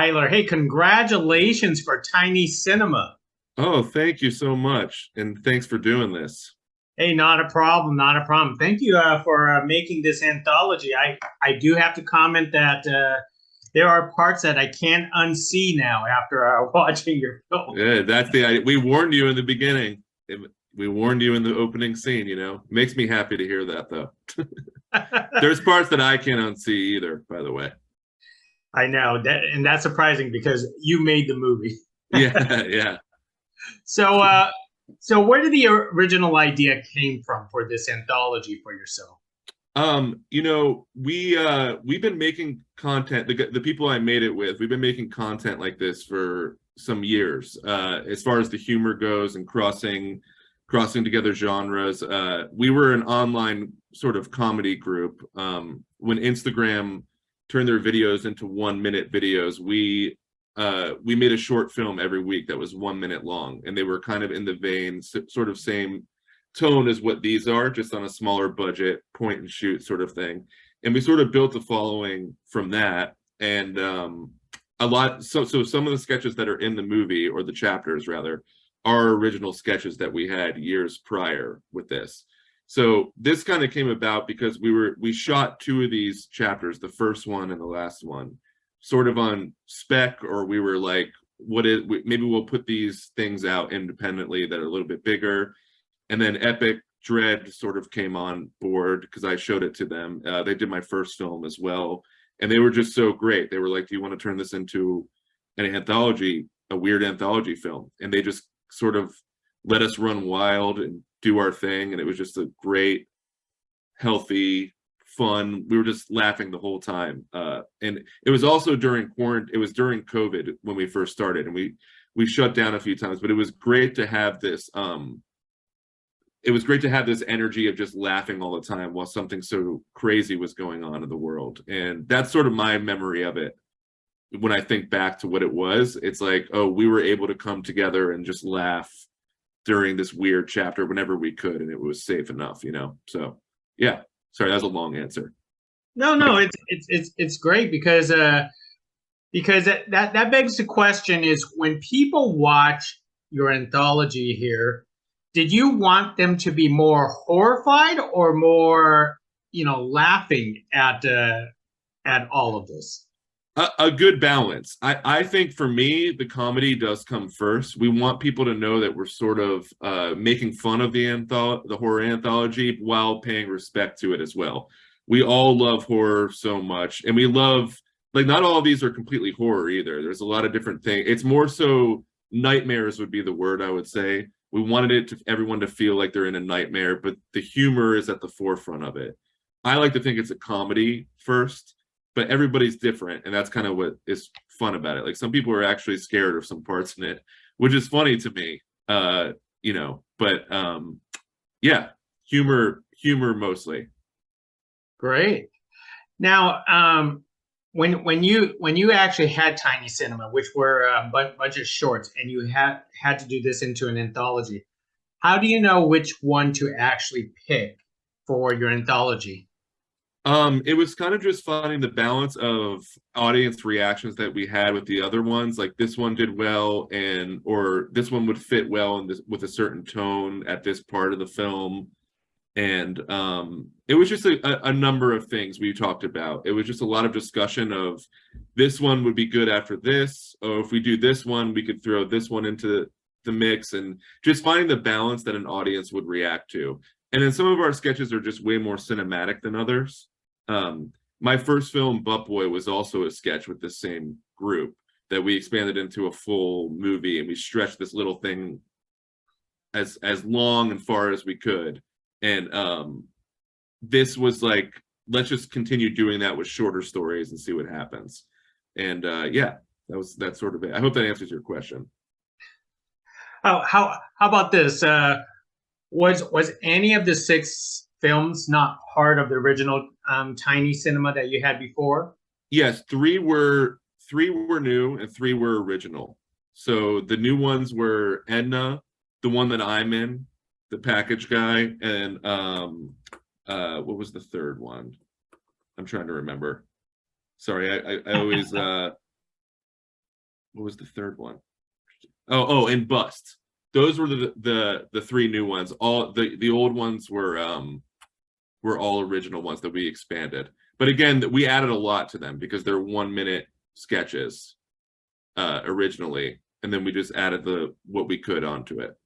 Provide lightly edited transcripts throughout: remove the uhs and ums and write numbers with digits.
Tyler. Hey, congratulations for Tiny Cinema. Oh, thank you so much. And thanks for doing this. Hey, not a problem, not a problem. Thank you for making this anthology. I do have to comment that there are parts that I can't unsee now after watching your film. Yeah, that's the idea. We warned you in the beginning. We warned you in the opening scene. Makes me happy to hear that, though. There's parts that I can't unsee either, by the way. I know that, and that's surprising because you made the movie. Yeah, yeah. So, so where did the original idea came from for this anthology for yourself? We've been making content, the people I made it with, we've been making content like this for some years. As far as the humor goes and crossing together genres. We were an online sort of comedy group. When Instagram turned their videos into 1 minute videos, we made a short film every week that was 1 minute long, and they were kind of in the vein, sort of same tone as what these are, just on a smaller budget, point and shoot sort of thing. And we sort of built a following from that. And so some of the sketches that are in the movie, or the chapters rather, are original sketches that we had years prior with this. So this kind of came about because we shot two of these chapters, the first one and the last one, sort of on spec, or we were like, maybe we'll put these things out independently that are a little bit bigger. And then Epic Dread sort of came on board because I showed it to them. They did my first film as well, and they were just so great. They were like, do you want to turn this into an anthology, a weird anthology film? And they just sort of let us run wild and do our thing. And it was just a great, healthy, fun. We were just laughing the whole time. And it was also during quarantine. It was during COVID when we first started, and we shut down a few times, but it was great to have this energy of just laughing all the time while something so crazy was going on in the world. And that's sort of my memory of it. When I think back to what it was, it's like, oh, we were able to come together and just laugh during this weird chapter whenever we could, and it was safe enough. So yeah, sorry, that was a long answer. No, it's great because that begs the question is when people watch your anthology here, did you want them to be more horrified or more, laughing at all of this? A good balance. I think for me, the comedy does come first. We want people to know that we're sort of making fun of the horror anthology while paying respect to it as well. We all love horror so much, and we love, like, not all of these are completely horror either. There's a lot of different things. It's more so nightmares would be the word I would say. We wanted everyone to feel like they're in a nightmare, but the humor is at the forefront of it. I like to think it's a comedy first, but everybody's different, and that's kind of what is fun about it. Like, some people are actually scared of some parts in it, which is funny to me. But yeah, humor mostly. Great. Now, when you actually had Tiny Cinema, which were a bunch of shorts, and you had to do this into an anthology, how do you know which one to actually pick for your anthology? It was kind of just finding the balance of audience reactions that we had with the other ones. Like, this one did well, or this one would fit well in this, with a certain tone at this part of the film. And it was just a number of things we talked about. It was just a lot of discussion of, this one would be good after this, or if we do this one, we could throw this one into the mix, and just finding the balance that an audience would react to. And then some of our sketches are just way more cinematic than others. My first film, Butt Boy, was also a sketch with the same group that we expanded into a full movie, and we stretched this little thing as long and far as we could. And this was like, let's just continue doing that with shorter stories and see what happens. And yeah, that's sort of it. I hope that answers your question. How about this? Was any of the six films not part of the original Tiny Cinema that you had before? Yes, three were new and three were original. So the new ones were Edna, the one that I'm in, the package guy, and what was the third one? I'm trying to remember. Sorry, I always what was the third one? And Bust. Those were the three new ones. All the old ones were all original ones that we expanded. But again, we added a lot to them because they're 1 minute sketches originally, and then we just added what we could onto it.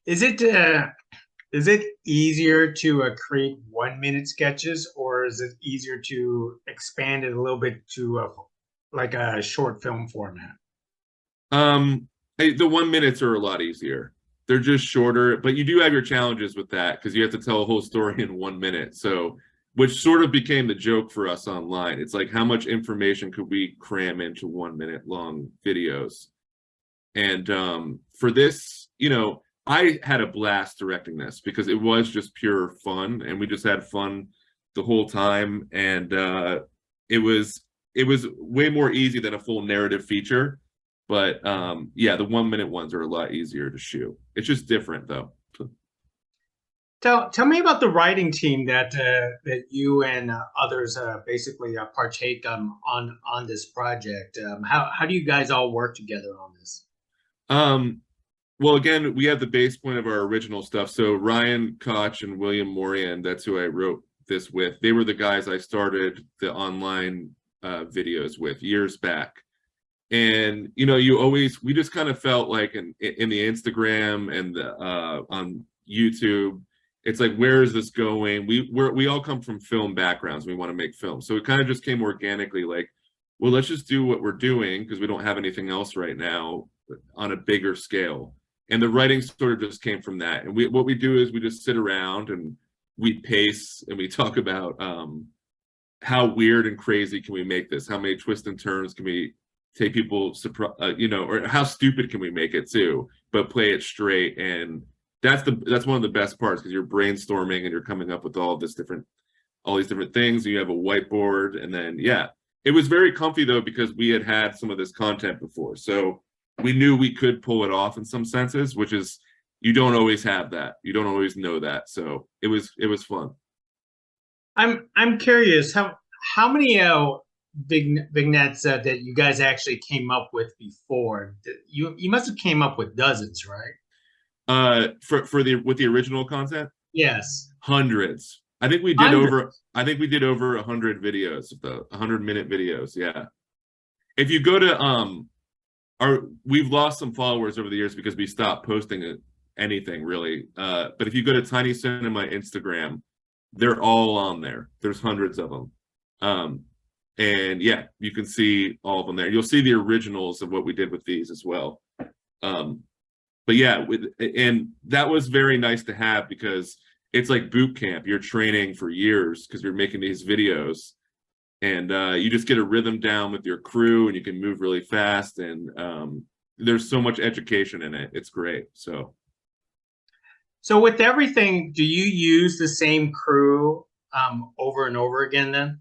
Is it easier to create 1 minute sketches, or is it easier to expand it a little bit to like a short film format? The 1 minutes are a lot easier. They're just shorter, but you do have your challenges with that because you have to tell a whole story in 1 minute. So, which sort of became the joke for us online. It's like, how much information could we cram into 1 minute long videos? And for this, I had a blast directing this because it was just pure fun, and we just had fun the whole time. And it was way more easy than a full narrative feature. But yeah, the 1 minute ones are a lot easier to shoot. It's just different, though. Tell me about the writing team that you and others basically partake on this project. How do you guys all work together on this? Well, again, we have the base point of our original stuff. So Ryan Koch and William Morian, that's who I wrote this with. They were the guys I started the online videos with years back. And we just kind of felt like in the Instagram and on YouTube, it's like, where is this going? We all come from film backgrounds. We want to make film, so it kind of just came organically. Like, well, let's just do what we're doing because we don't have anything else right now on a bigger scale. And the writing sort of just came from that. And what we do is we just sit around and we pace and we talk about how weird and crazy can we make this? How many twists and turns can we take people or how stupid can we make it too, but play it straight. And that's one of the best parts, because you're brainstorming and you're coming up with all these different things. You have a whiteboard, and then it was very comfy though, because we had some of this content before, so we knew we could pull it off in some senses, which is, you don't always have that, you don't always know that. So it was fun. I'm curious, how many vignettes that you guys actually came up with before? You must have came up with dozens, right? With the original content? Yes. Hundreds. I think we did over 100 videos, 100-minute videos. Yeah. If you go to we've lost some followers over the years because we stopped posting anything really. But if you go to Tiny Cinema Instagram, they're all on there. There's hundreds of them. And yeah, you can see all of them there. You'll see the originals of what we did with these as well. But yeah, and that was very nice to have, because it's like boot camp. You're training for years because you're making these videos, and you just get a rhythm down with your crew, and you can move really fast. And there's so much education in it. It's great. So with everything, do you use the same crew over and over again then?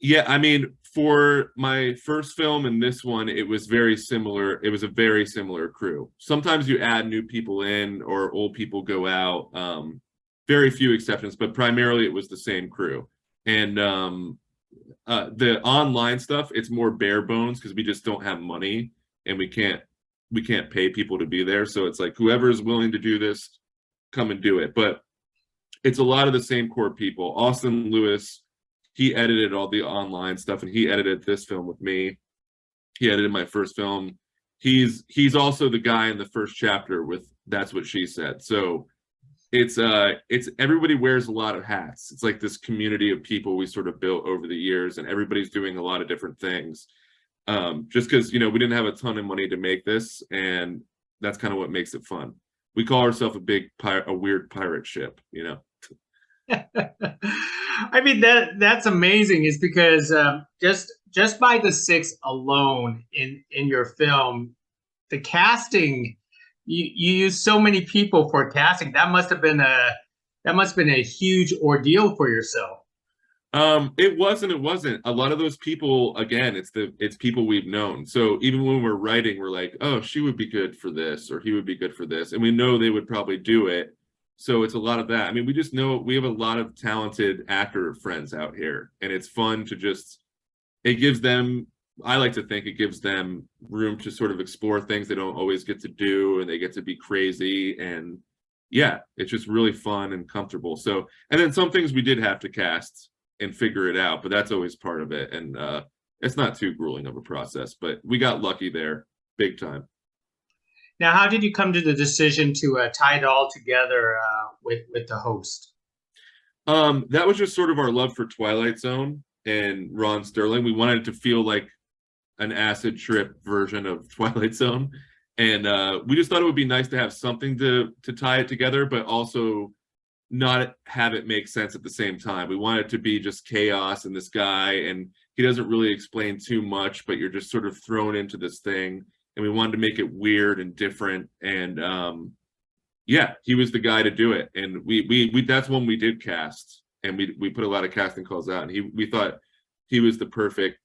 Yeah, I mean, for my first film and this one, it was very similar. It was a very similar crew. Sometimes you add new people in or old people go out. Very few exceptions, but primarily it was the same crew. And the online stuff, it's more bare bones because we just don't have money and we can't pay people to be there. So it's like, whoever is willing to do this, come and do it. But it's a lot of the same core people. Austin Lewis, he edited all the online stuff, and he edited this film with me. He edited my first film. He's also the guy in the first chapter with That's What She Said. So it's everybody wears a lot of hats. It's like this community of people we sort of built over the years, and everybody's doing a lot of different things. Just because we didn't have a ton of money to make this, and that's kind of what makes it fun. We call ourselves a weird pirate ship, I mean, that's amazing. Is because just by the 6 alone in your film, the casting, you use so many people for casting. That must have been a huge ordeal for yourself. It wasn't. A lot of those people, again, it's people we've known. So even when we're writing, we're like, oh, she would be good for this, or he would be good for this, and we know they would probably do it. So it's a lot of that. I mean, we just know we have a lot of talented actor friends out here, and it's fun to it gives them I like to think it gives them room to sort of explore things they don't always get to do, and they get to be crazy. And yeah, it's just really fun and comfortable. So, and then some things we did have to cast and figure it out, but that's always part of it. And it's not too grueling of a process, but we got lucky there big time. Now, how did you come to the decision to tie it all together with the host? That was just sort of our love for Twilight Zone and Ron Sterling. We wanted it to feel like an acid trip version of Twilight Zone, and we just thought it would be nice to have something to tie it together, but also not have it make sense at the same time. We want it to be just chaos and this guy, and he doesn't really explain too much, but you're just sort of thrown into this thing, and we wanted to make it weird and different. And yeah, he was the guy to do it. And we that's when we did cast, and we put a lot of casting calls out, and we thought he was the perfect,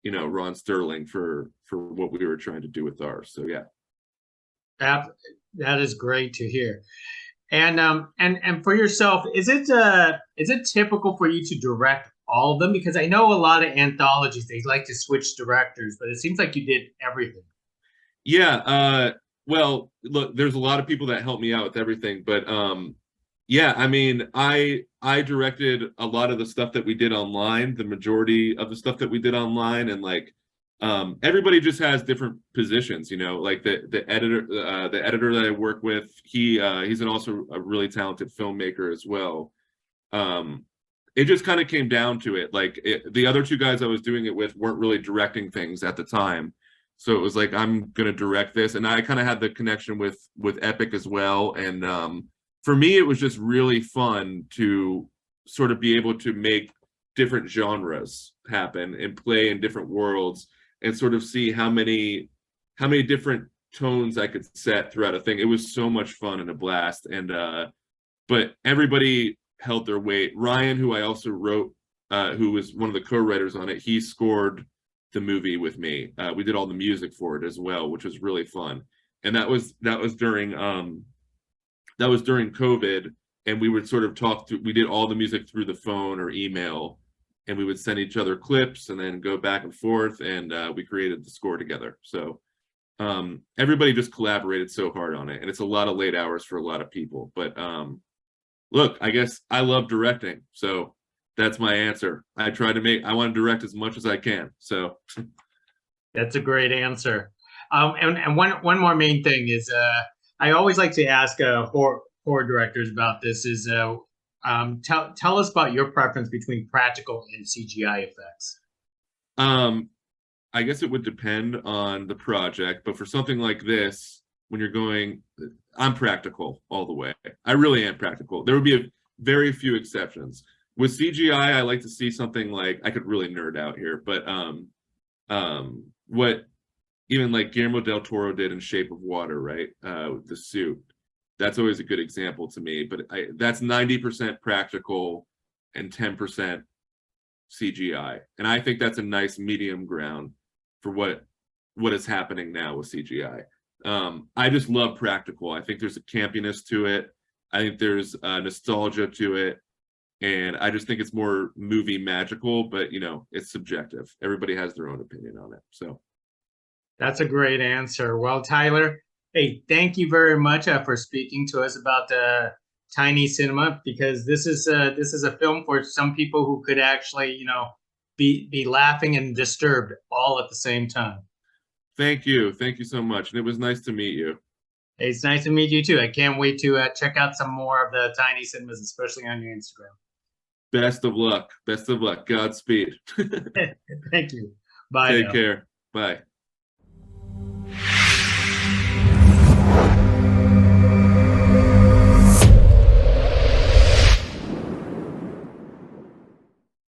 Ron Sterling for what we were trying to do with ours. So yeah. That is great to hear. And for yourself, is it typical for you to direct all of them? Because I know a lot of anthologies, they like to switch directors, but it seems like you did everything. Yeah, well, look, there's a lot of people that help me out with everything, but yeah, I mean, I directed a lot of the stuff that we did online, the majority of the stuff that we did online, and like everybody just has different positions, like the editor that I work with, he's also a really talented filmmaker as well. It just kind of came down to it. Like the other two guys I was doing it with weren't really directing things at the time. So it was like, I'm going to direct this. And I kind of had the connection with Epic as well. And for me, it was just really fun to sort of be able to make different genres happen and play in different worlds and sort of see how many different tones I could set throughout a thing. It was so much fun and a blast. And but everybody held their weight. Ryan, who I also wrote, who was one of the co-writers on it, he scored the movie with me. We did all the music for it as well, which was really fun. And that was during COVID, and we would sort of talk through, we did all the music through the phone or email, and we would send each other clips and then go back and forth, and we created the score together. So everybody just collaborated so hard on it, and it's a lot of late hours for a lot of people. But look, I guess I love directing, so that's my answer. I want to direct as much as I can. So that's a great answer. And one more main thing is I always like to ask horror directors about this is tell us about your preference between practical and CGI effects. I guess it would depend on the project, but for something like this, when you're going, I'm practical all the way. I really am practical. There would be very few exceptions. With CGI, I like to see something like, I could really nerd out here, but what even like Guillermo del Toro did in Shape of Water, right? With the suit. That's always a good example to me, but that's 90% practical and 10% CGI. And I think that's a nice medium ground for what is happening now with CGI. I just love practical. I think there's a campiness to it. I think there's nostalgia to it. And I just think it's more movie magical, but it's subjective. Everybody has their own opinion on it. So that's a great answer. Well, Tyler, hey, thank you very much for speaking to us about tiny cinema, because this is a film for some people who could actually, be laughing and disturbed all at the same time. Thank you so much, and it was nice to meet you. Hey, it's nice to meet you too. I can't wait to check out some more of the tiny cinemas, especially on your Instagram. Best of luck. Godspeed. Thank you. Bye. Take care. Bye.